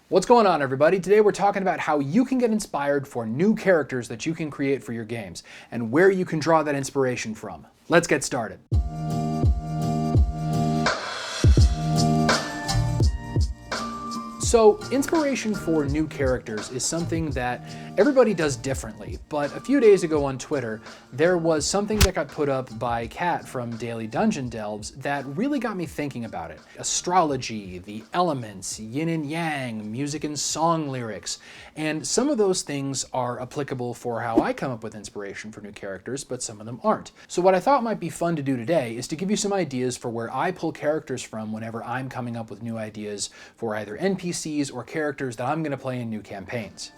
What's going on, everybody? Today we're talking about how you can get inspired for new characters that you can create for your games and where you can draw that inspiration from. Let's get started. So, inspiration for new characters is something that everybody does differently, but a few days ago on Twitter, there was something that got put up by Kat from Daily Dungeon Delves that really got me thinking about it. Astrology, the elements, yin and yang, music and song lyrics, and some of those things are applicable for how I come up with inspiration for new characters, but some of them aren't. So what I thought might be fun to do today is to give you some ideas for where I pull characters from whenever I'm coming up with new ideas for either NPCs or characters that I'm going to play in new campaigns.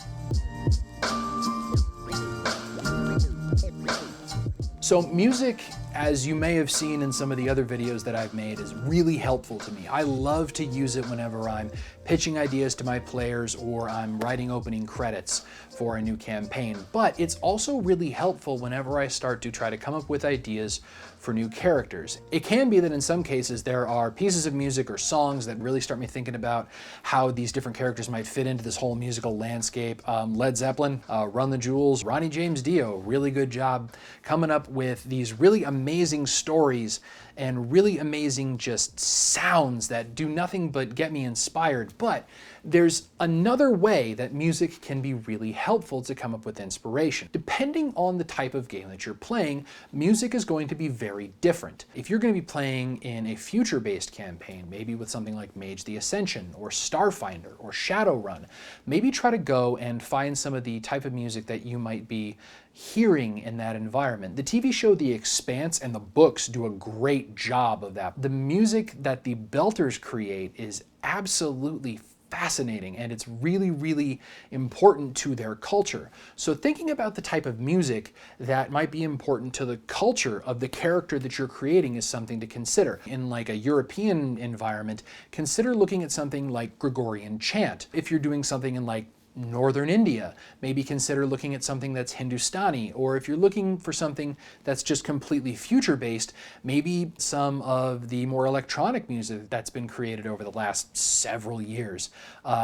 So music, as you may have seen in some of the other videos that I've made, is really helpful to me. I love to use it whenever I'm pitching ideas to my players or I'm writing opening credits for a new campaign, but it's also really helpful whenever I start to try to come up with ideas for new characters. It can be that in some cases there are pieces of music or songs that really start me thinking about how these different characters might fit into this whole musical landscape. Led Zeppelin, Run the Jewels, Ronnie James Dio, really good job coming up with these really amazing stories and really amazing just sounds that do nothing but get me inspired. But there's another way that music can be really helpful to come up with inspiration. Depending on the type of game that you're playing, music is going to be very different. If you're going to be playing in a future-based campaign, maybe with something like Mage the Ascension or Starfinder or Shadowrun, maybe try to go and find some of the type of music that you might be hearing in that environment. The TV show The Expanse and the books do a great job of that. The music that the Belters create is absolutely fascinating, and it's really, really important to their culture. So thinking about the type of music that might be important to the culture of the character that you're creating is something to consider. In like a European environment, consider looking at something like Gregorian chant. If you're doing something in like Northern India, maybe consider looking at something that's Hindustani, or if you're looking for something that's just completely future-based, maybe some of the more electronic music that's been created over the last several years.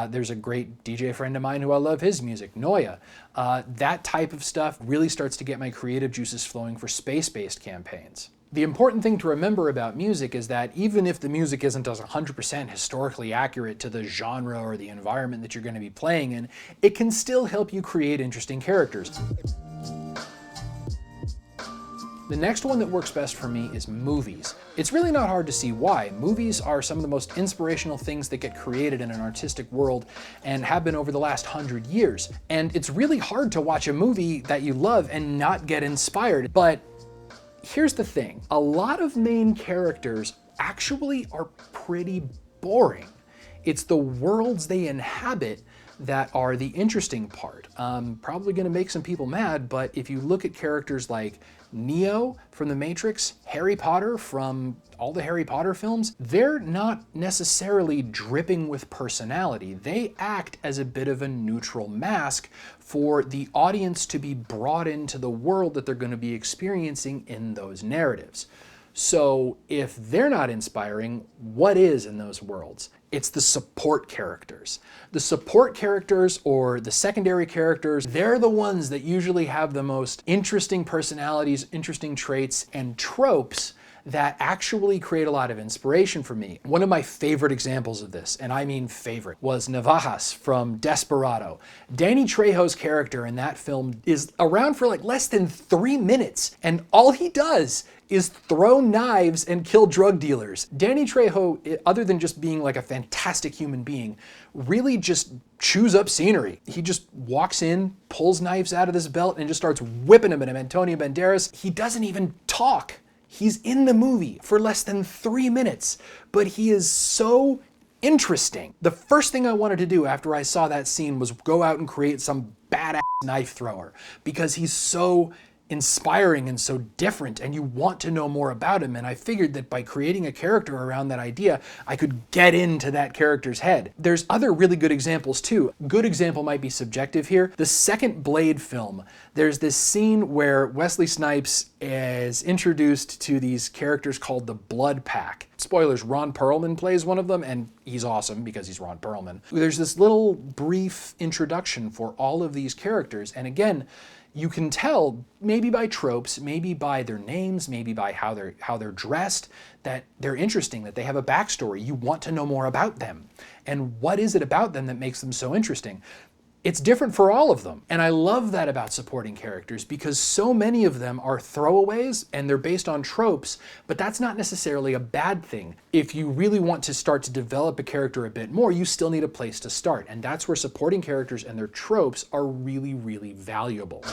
There's a great DJ friend of mine who I love his music, NOYA. That type of stuff really starts to get my creative juices flowing for space-based campaigns. The important thing to remember about music is that even if the music isn't 100% historically accurate to the genre or the environment that you're going to be playing in, it can still help you create interesting characters. The next one that works best for me is movies. It's really not hard to see why. Movies are some of the most inspirational things that get created in an artistic world and have been over the last 100 years. And it's really hard to watch a movie that you love and not get inspired. But here's the thing, a lot of main characters actually are pretty boring. It's the worlds they inhabit that are the interesting part. Probably gonna make some people mad, but if you look at characters like Neo from The Matrix, Harry Potter from all the Harry Potter films, they're not necessarily dripping with personality. They act as a bit of a neutral mask for the audience to be brought into the world that they're going to be experiencing in those narratives. So if they're not inspiring, what is in those worlds? It's the support characters. The support characters or the secondary characters, they're the ones that usually have the most interesting personalities, interesting traits, and tropes that actually create a lot of inspiration for me. One of my favorite examples of this, and I mean favorite, was Navajas from Desperado. Danny Trejo's character in that film is around for like less than 3 minutes, and all he does is throw knives and kill drug dealers. Danny Trejo, other than just being like a fantastic human being, really just chews up scenery. He just walks in, pulls knives out of his belt, and just starts whipping them at him. Antonio Banderas, he doesn't even talk. He's in the movie for less than 3 minutes, but he is so interesting. The first thing I wanted to do after I saw that scene was go out and create some badass knife thrower because he's so inspiring and so different, and you want to know more about him. And I figured that by creating a character around that idea, I could get into that character's head. There's other really good examples too. Good example might be subjective here. The second Blade film, there's this scene where Wesley Snipes is introduced to these characters called the Blood Pack. Spoilers, Ron Perlman plays one of them, and he's awesome because he's Ron Perlman. There's this little brief introduction for all of these characters, and again, you can tell, maybe by tropes, maybe by their names, maybe by how they're dressed, that they're interesting, that they have a backstory. You want to know more about them. And what is it about them that makes them so interesting? It's different for all of them. And I love that about supporting characters, because so many of them are throwaways and they're based on tropes, but that's not necessarily a bad thing. If you really want to start to develop a character a bit more, you still need a place to start. And that's where supporting characters and their tropes are really, really valuable.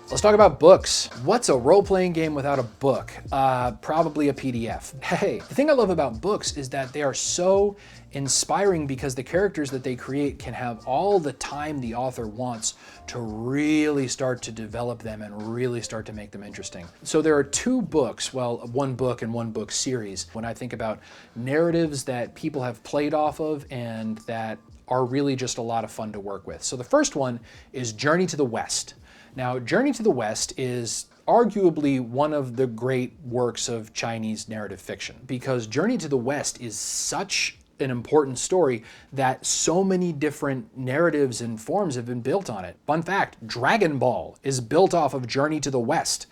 Let's talk about books. What's a role-playing game without a book? Probably a PDF. Hey, the thing I love about books is that they are so inspiring because the characters that they create can have all the time the author wants to really start to develop them and really start to make them interesting. So there are two books, well, one book and one book series, when I think about narratives that people have played off of and that are really just a lot of fun to work with. So the first one is Journey to the West. Now, Journey to the West is arguably one of the great works of Chinese narrative fiction, because Journey to the West is such an important story that so many different narratives and forms have been built on it. Fun fact, Dragon Ball is built off of Journey to the West.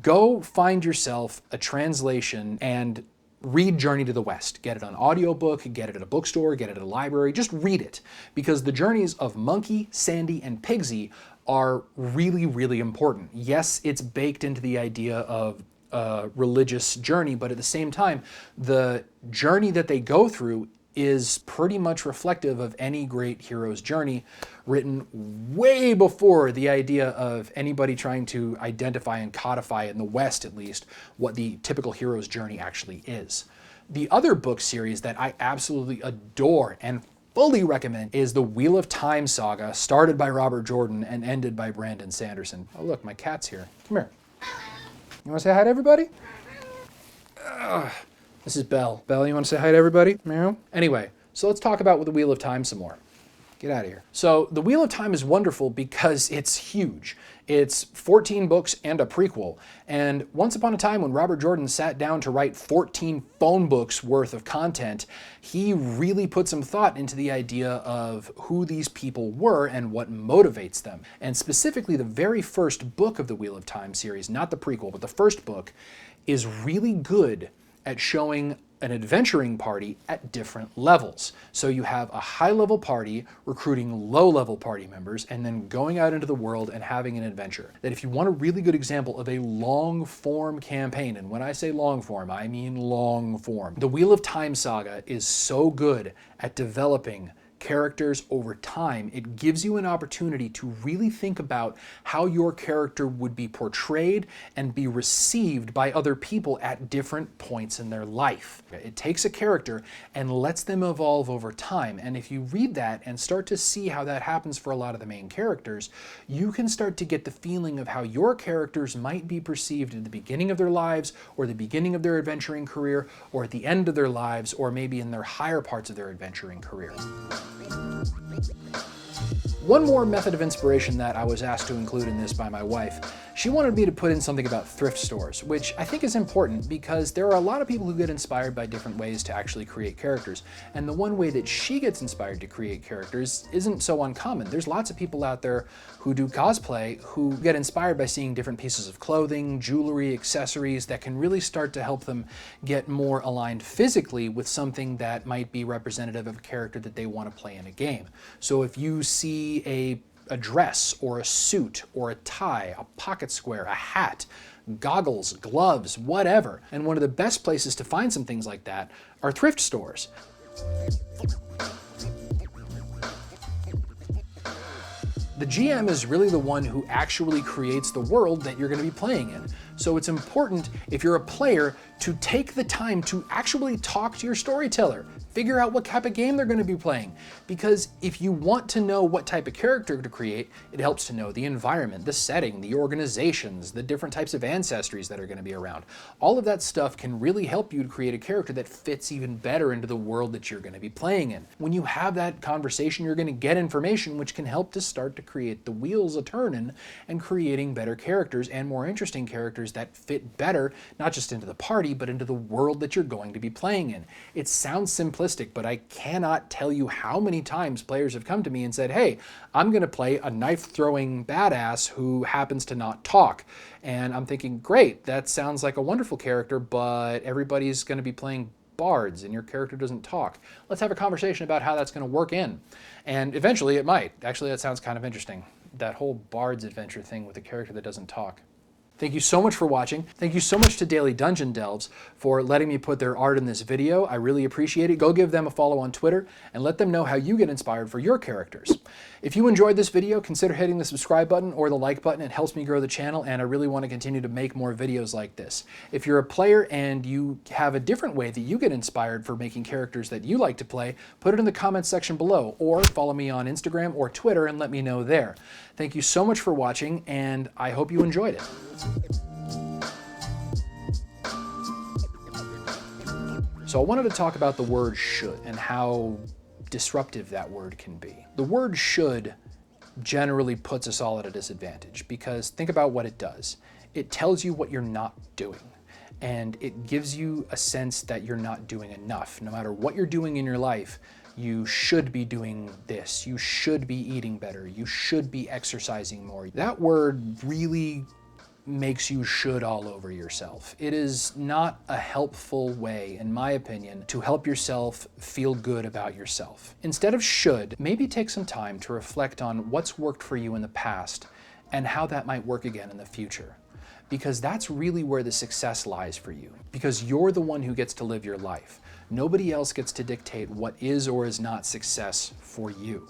Go find yourself a translation and read Journey to the West. Get it on audiobook, get it at a bookstore, get it at a library, just read it. Because the journeys of Monkey, Sandy, and Pigsy are really, really important. Yes, it's baked into the idea of a religious journey, but at the same time, the journey that they go through is pretty much reflective of any great hero's journey, written way before the idea of anybody trying to identify and codify, in the West at least, what the typical hero's journey actually is. The other book series that I absolutely adore and fully recommend is the Wheel of Time saga, started by Robert Jordan and ended by Brandon Sanderson. Oh look, my cat's here. Come here. You want to say hi to everybody? This is Belle. Belle, you want to say hi to everybody? Meow. Anyway, so let's talk about the Wheel of Time some more. Get out of here. So the Wheel of Time is wonderful because it's huge. It's 14 books and a prequel. And once upon a time when Robert Jordan sat down to write 14 phone books worth of content, he really put some thought into the idea of who these people were and what motivates them. And specifically the very first book of the Wheel of Time series, not the prequel, but the first book, is really good at showing an adventuring party at different levels. So you have a high-level party recruiting low-level party members and then going out into the world and having an adventure. That if you want a really good example of a long-form campaign, and when I say long-form, I mean long-form, the Wheel of Time saga is so good at developing characters over time. It gives you an opportunity to really think about how your character would be portrayed and be received by other people at different points in their life. It takes a character and lets them evolve over time. And if you read that and start to see how that happens for a lot of the main characters, you can start to get the feeling of how your characters might be perceived at the beginning of their lives, or the beginning of their adventuring career, or at the end of their lives, or maybe in their higher parts of their adventuring career. One more method of inspiration that I was asked to include in this by my wife. She wanted me to put in something about thrift stores, which I think is important because there are a lot of people who get inspired by different ways to actually create characters. And the one way that she gets inspired to create characters isn't so uncommon. There's lots of people out there who do cosplay who get inspired by seeing different pieces of clothing, jewelry, accessories that can really start to help them get more aligned physically with something that might be representative of a character that they want to play in a game. So if you see a dress or a suit or a tie, a pocket square, a hat, goggles, gloves, whatever. And one of the best places to find some things like that are thrift stores. The GM is really the one who actually creates the world that you're going to be playing in. So it's important, if you're a player, to take the time to actually talk to your storyteller. Figure out what type of game they're going to be playing, because if you want to know what type of character to create, it helps to know the environment, the setting, the organizations, the different types of ancestries that are going to be around. All of that stuff can really help you to create a character that fits even better into the world that you're going to be playing in. When you have that conversation, you're going to get information which can help to start to create the wheels a-turning and creating better characters and more interesting characters that fit better, not just into the party, but into the world that you're going to be playing in. It sounds simplistic, but I cannot tell you how many times players have come to me and said, hey, I'm going to play a knife-throwing badass who happens to not talk. And I'm thinking, great, that sounds like a wonderful character, but everybody's going to be playing bards and your character doesn't talk. Let's have a conversation about how that's going to work in. And eventually it might. Actually, that sounds kind of interesting. That whole bards adventure thing with a character that doesn't talk. Thank you so much for watching. Thank you so much to Daily Dungeon Delves for letting me put their art in this video. I really appreciate it. Go give them a follow on Twitter and let them know how you get inspired for your characters. If you enjoyed this video, consider hitting the subscribe button or the like button. It helps me grow the channel, and I really want to continue to make more videos like this. If you're a player and you have a different way that you get inspired for making characters that you like to play, put it in the comments section below, or follow me on Instagram or Twitter and let me know there. Thank you so much for watching, and I hope you enjoyed it. So I wanted to talk about the word should and how disruptive that word can be. The word should generally puts us all at a disadvantage, because think about what it does. It tells you what you're not doing, and it gives you a sense that you're not doing enough. No matter what you're doing in your life, you should be doing this, you should be eating better, you should be exercising more. That word really makes you should all over yourself. It is not a helpful way, in my opinion, to help yourself feel good about yourself. Instead of should, maybe take some time to reflect on what's worked for you in the past and how that might work again in the future. Because that's really where the success lies for you. Because you're the one who gets to live your life. Nobody else gets to dictate what is or is not success for you.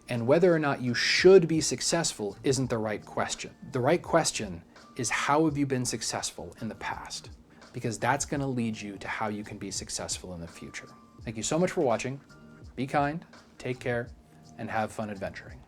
And whether or not you should be successful isn't the right question. The right question is, how have you been successful in the past? Because that's going to lead you to how you can be successful in the future. Thank you so much for watching. Be kind, take care, and have fun adventuring.